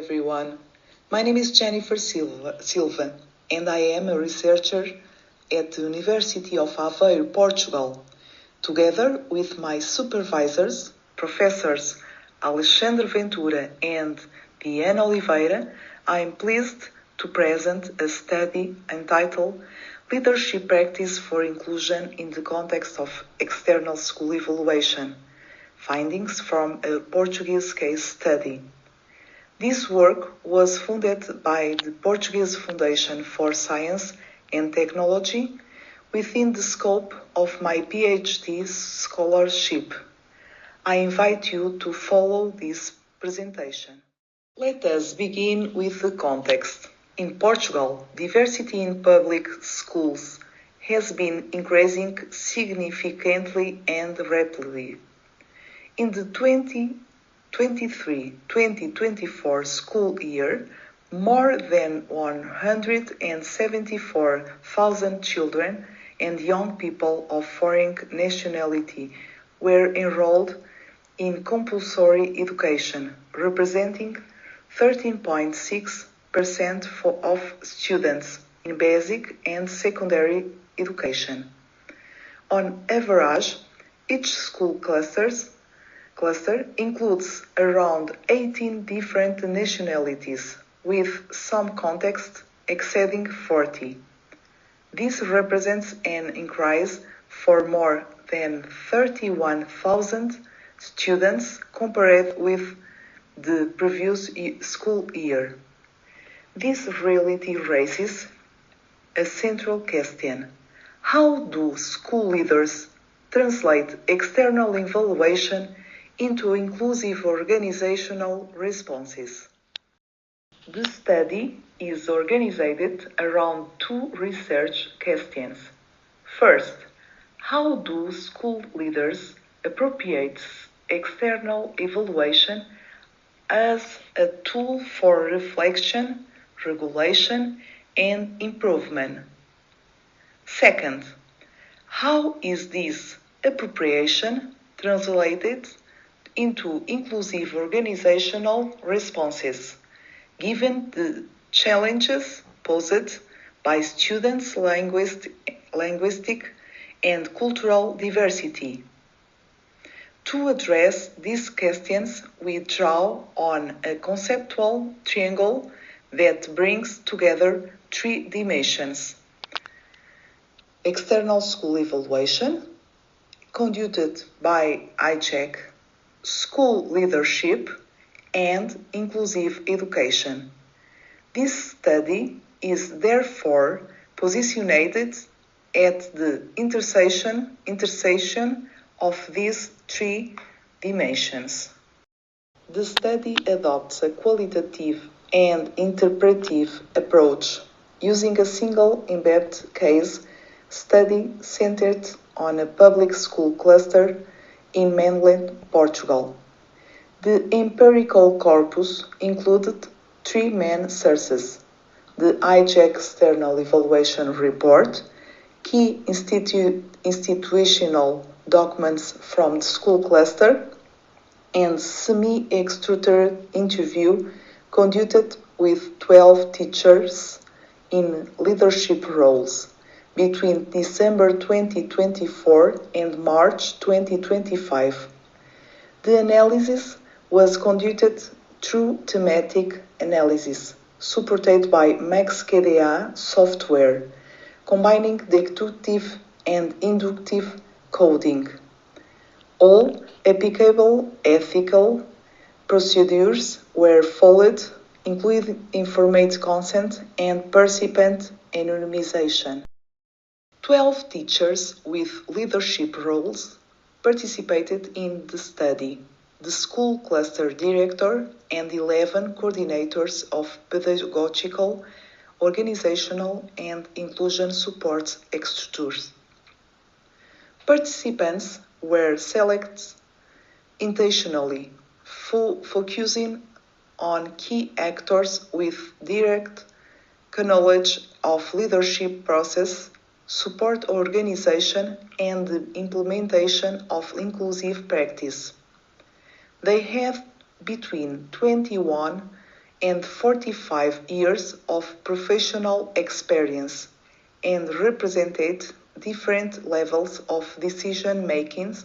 everyone. My name is Jennifer Silva, and I am a researcher at the University of Aveiro, Portugal. Together with my supervisors, Professors Alexandre Ventura and Diana Oliveira, I am pleased to present a study entitled Leadership Practice for Inclusion in the Context of External School Evaluation, Findings from a Portuguese Case Study. This work was funded by the Portuguese Foundation for Science and Technology within the scope of my PhD scholarship. I invite you to follow this presentation. Let us begin with the context. In Portugal, diversity in public schools has been increasing significantly and rapidly. In the 2023-2024 school year, more than 174,000 children and young people of foreign nationality were enrolled in compulsory education, representing 13.6% of students in basic and secondary education. On average, each school cluster includes around 18 different nationalities, with some contexts exceeding 40. This represents an increase for more than 31,000 students compared with the previous school year. This reality raises a central question. How do school leaders translate external evaluation into inclusive organizational responses? The study is organized around two research questions. First, how do school leaders appropriate external evaluation as a tool for reflection, regulation, and improvement? Second, how is this appropriation translated into inclusive organizational responses, given the challenges posed by students' linguistic and cultural diversity? To address these questions, we draw on a conceptual triangle that brings together three dimensions: external school evaluation, conducted by ICHEC, school leadership, and inclusive education. This study is therefore positioned at the intersection of these three dimensions. The study adopts a qualitative and interpretive approach, using a single embedded case study centered on a public school cluster in mainland Portugal. The empirical corpus included three main sources: the ICHEC External Evaluation Report, key institutional documents from the school cluster, and semi-structured interview conducted with 12 teachers in leadership roles between December 2024 and March 2025. The analysis was conducted through thematic analysis, supported by MaxKDA software, combining deductive and inductive coding. All applicable ethical procedures were followed, including informed consent and participant anonymization. 12 teachers with leadership roles participated in the study: the school cluster director and 11 coordinators of pedagogical, organizational, and inclusion support structures. Participants were selected intentionally, focusing on key actors with direct knowledge of leadership process, support organization, and the implementation of inclusive practice. They have between 21 and 45 years of professional experience, and represented different levels of decision making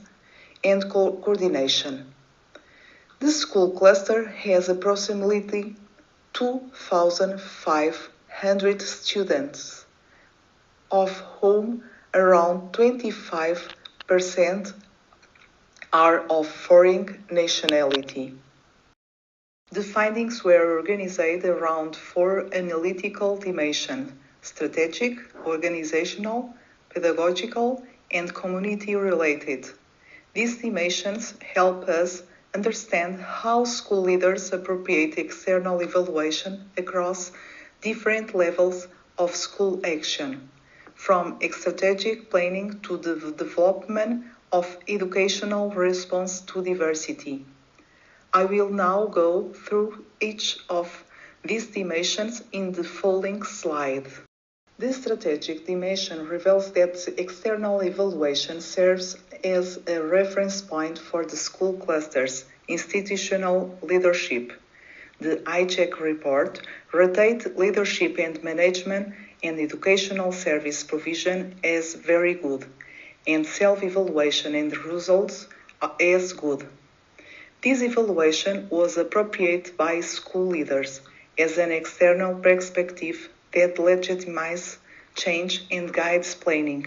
and coordination. The school cluster has approximately 2,500 students, of whom around 25% are of foreign nationality. The findings were organized around four analytical dimensions: strategic, organizational, pedagogical, and community related. These dimensions help us understand how school leaders appropriate external evaluation across different levels of school action, from strategic planning to the development of educational response to diversity. I will now go through each of these dimensions in the following slide. The strategic dimension reveals that external evaluation serves as a reference point for the school cluster's institutional leadership. The ICHEC report rated leadership and management and educational service provision as very good, and self-evaluation and results as good. This evaluation was appropriated by school leaders as an external perspective that legitimizes change and guides planning.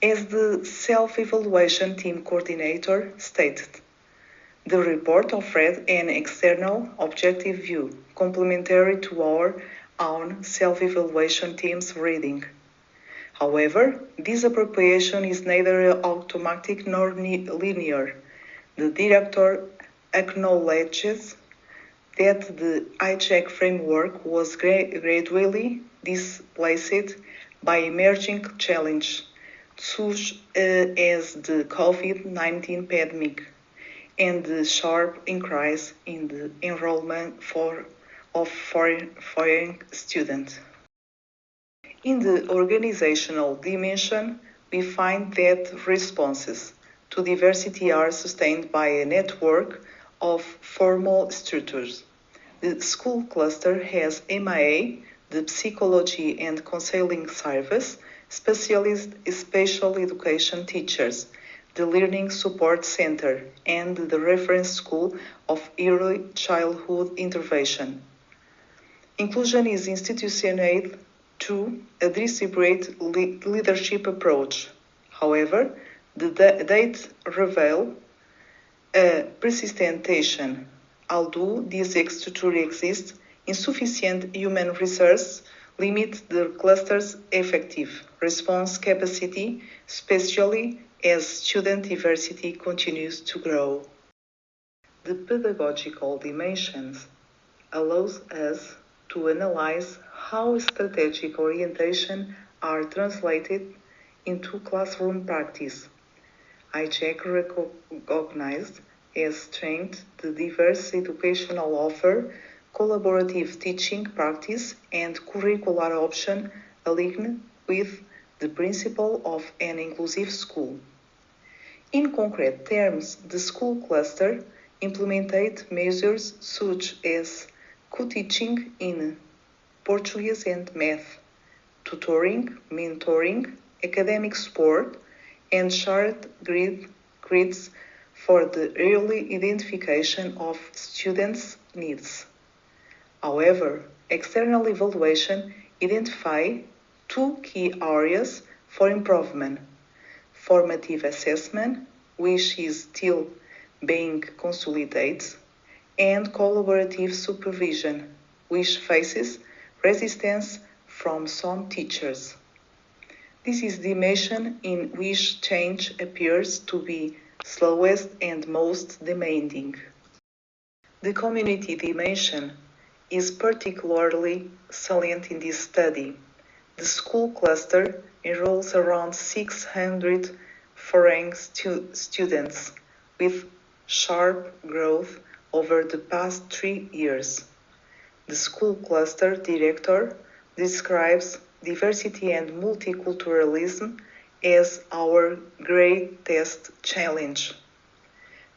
As the self-evaluation team coordinator stated, the report offered an external, objective view, complementary to our own self-evaluation team's reading. However, this appropriation is neither automatic nor linear. The director acknowledges that the ICHEC framework was gradually displaced by emerging challenges, such as the COVID-19 pandemic and the sharp increase in the enrollment of foreign students. In the organizational dimension, we find that responses to diversity are sustained by a network of formal structures. The school cluster has MIA, the Psychology and Counseling Service, specialist special education teachers, the Learning Support Center, and the Reference School of Early Childhood Intervention. Inclusion is institutionalized through a distributed leadership approach. However, the data reveal a persistent tension. Although this structure exists, insufficient human resources limit the cluster's effective response capacity, especially as student diversity continues to grow. The pedagogical dimensions allows us to analyze how strategic orientation are translated into classroom practice. ICHEC recognized as strength the diverse educational offer, collaborative teaching practice, and curricular option aligned with the principle of an inclusive school. In concrete terms, the school cluster implemented measures such as co-teaching in Portuguese and math, tutoring, mentoring, academic support, and shared grids for the early identification of students' needs. However, external evaluation identified two key areas for improvement: formative assessment, which is still being consolidated, and collaborative supervision, which faces resistance from some teachers. This is the dimension in which change appears to be slowest and most demanding. The community dimension is particularly salient in this study. The school cluster enrolls around 600 foreign students, with sharp growth over the past 3 years. The school cluster director describes diversity and multiculturalism as our greatest challenge.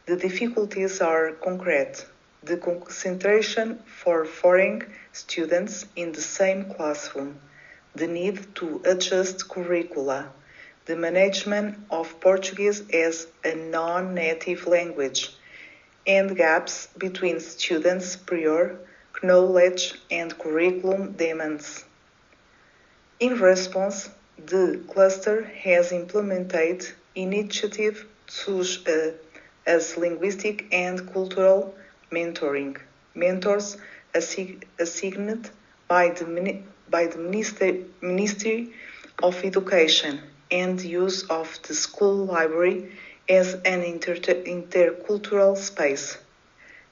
The difficulties are concrete. the concentration for foreign students in the same classroom, the need to adjust curricula, the management of Portuguese as a non-native language, and gaps between students' prior knowledge and curriculum demands. In response, the cluster has implemented initiatives such as linguistic and cultural mentoring, mentors assigned by the Ministry of Education, and use of the school library as an intercultural space.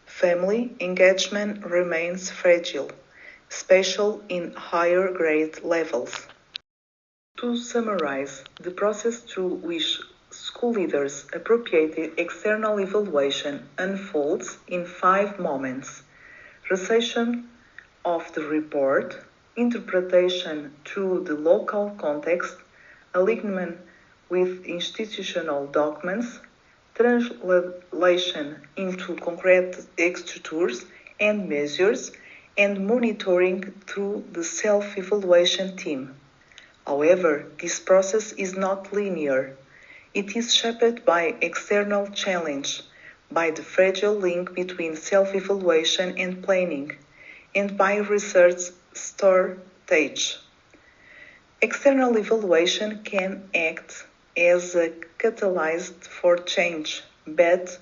Family engagement remains fragile, especially in higher grade levels. To summarize, the process through which school leaders appropriate external evaluation unfolds in 5 moments: reception of the report, interpretation through the local context, alignment with institutional documents, translation into concrete structures and measures, and monitoring through the self-evaluation team. However, this process is not linear. It is shaped by external challenge, by the fragile link between self-evaluation and planning, and by research shortage. External evaluation can act as a catalyst for change, but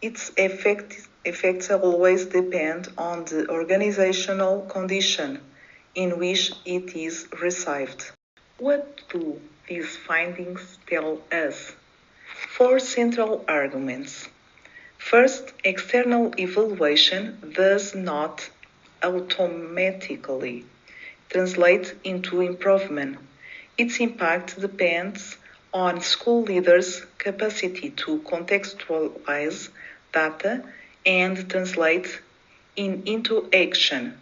its effects always depend on the organizational condition in which it is received. What do these findings tell us? 4 central arguments. First, external evaluation does not automatically translate into improvement. Its impact depends on school leaders' capacity to contextualize data and translate into action.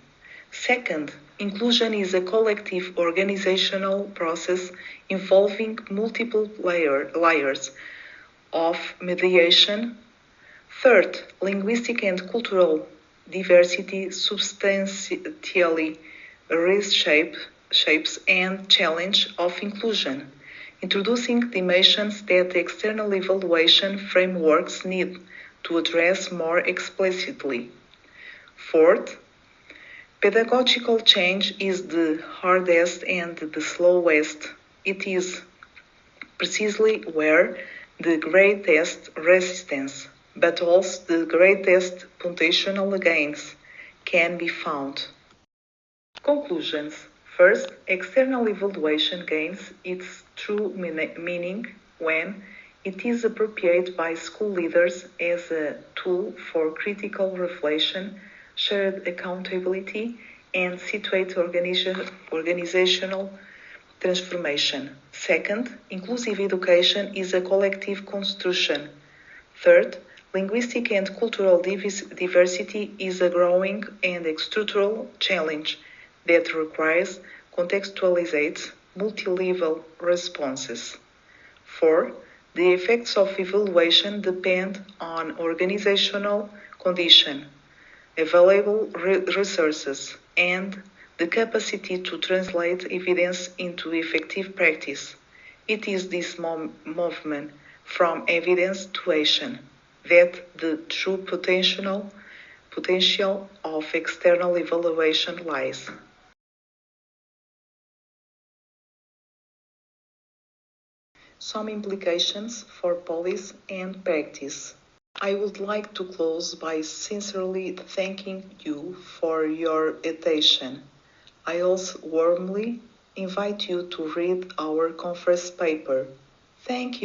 Second, inclusion is a collective organizational process involving multiple layers of mediation. Third, linguistic and cultural diversity substantially reshapes and challenge of inclusion, introducing dimensions that external evaluation frameworks need to address more explicitly. Fourth, pedagogical change is the hardest and the slowest. It is precisely where the greatest resistance, but also the greatest potential gains, can be found. Conclusions. First, external evaluation gains its true meaning when it is appropriated by school leaders as a tool for critical reflection, shared accountability, and situate organizational transformation. Second, inclusive education is a collective construction. Third, linguistic and cultural diversity is a growing and structural challenge that requires contextualized, multi-level responses. 4. The effects of evaluation depend on organizational condition, available resources, and the capacity to translate evidence into effective practice. It is this movement from evidence to action that the true potential of external evaluation lies. Some implications for policy and practice. I would like to close by sincerely thanking you for your attention. I also warmly invite you to read our conference paper. Thank you.